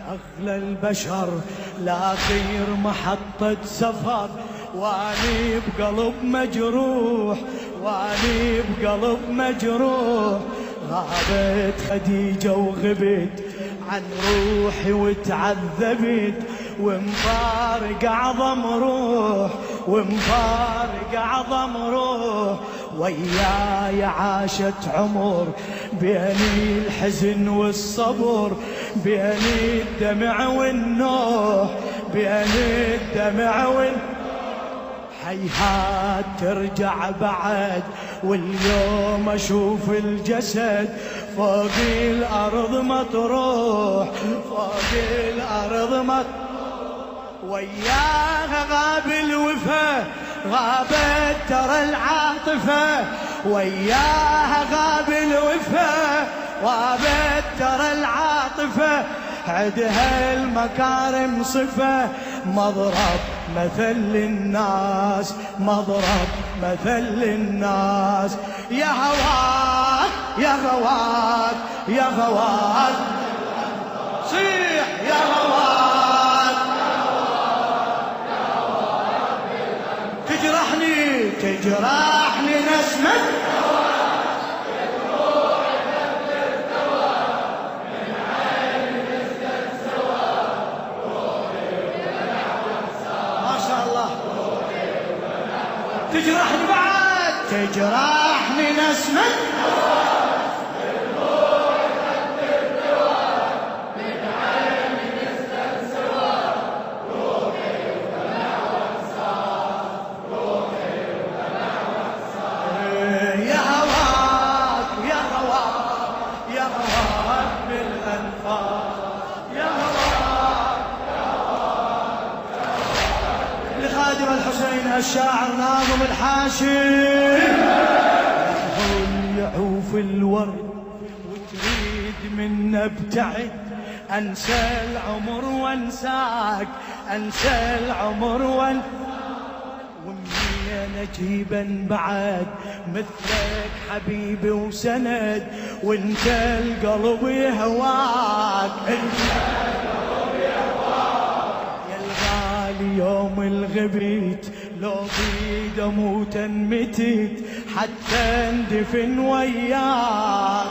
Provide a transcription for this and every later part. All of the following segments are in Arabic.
أغلى البشر لآخر محطة سفر، واني بقلب مجروح، واني بقلب مجروح. غابت خديجة وغبت عن روحي وتعذبت، ومفارق أعظم روح، ومفارق أعظم روح. وياي عاشت عمر بين الحزن والصبر، بين الدمع والنوح، بين الدمع والنوح. هيهات ترجع بعد، واليوم اشوف الجسد فوق الارض مطروح، فوق الارض مطروح. وياها غاب الوفا، غابت ترى العاطفة، وياها غاب الوفا، غابت ترى العاطفة. عدها المكارم صفة، مضرب مثل للناس، مضرب مثل للناس. يا هواك يا هواك يا هواك، صيح يا هواك، تجرحني تجرحني نسمة تجرحني بعد، تجرحني نسمة من عيني نستنسوى، روحي ودمع وانصار، روحي ودمع وانصار. يا هواك يا هواك يا هواك بالأنفاس، يا هواك يا هواك يا هواك. لخادم الحسين الشاعر ناظم الحاشي، يعوف الورد وتريد منا ابتعد، انسى العمر وانساك، انسى العمر وانساك. ومنين اجيبا بعد مثلك حبيبي وسند، وانت القلب يهواك، انت القلب يهواك. يا الغالي يوم الغبيت لو بيد اموت انمتت، حتى اندفن وياك،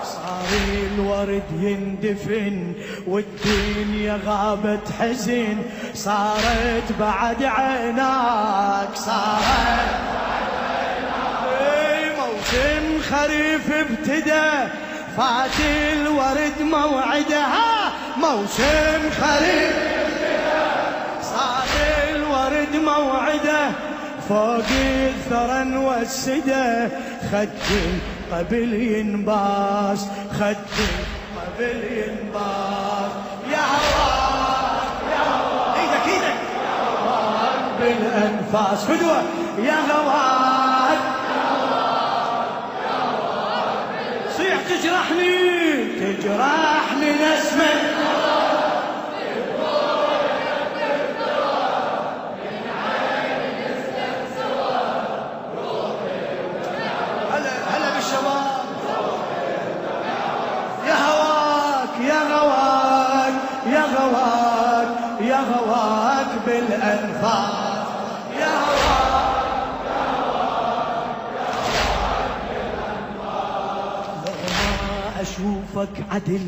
صار الورد يندفن والدنيا غابت حزن، صارت بعد عيناك، صارت بعد عيناك. موسم خريف ابتدى فات الورد موعدها، موسم خريف صار الورد موعده، فوق الثرى نوسده، خد قبل ينباس، خد قبل ينباس. يا هواك يا هواك، ايدك ايدك، يا هواك بالانفاس، فدوه. يا هواك يا هواك يا هواك، صيح تجرحني تجرحني نسمة يا هواك بالأنفاس، يا هواك يا هواك يا هواك بالأنفاس. لو ما أشوفك عدل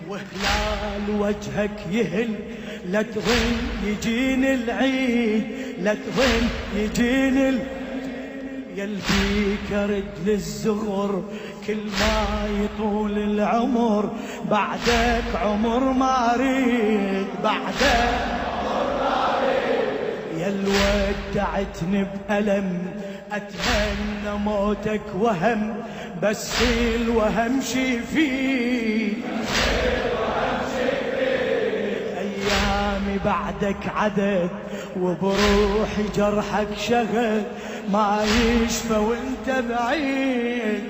وهلال وجهك يهل، لا تظن يجيني العيد، لا تظن يجيني يلبي كرد للزغر، كل ما يطول العمر بعدك عمر ما اريد، بعدك عمر ما اريد. يل ودعتني بألم، اتمنى موتك وهم، بس الوهم شي فيه، ايامي بعدك عدد، وبروحي جرحك شغل، ما يشفى وانت بعيد.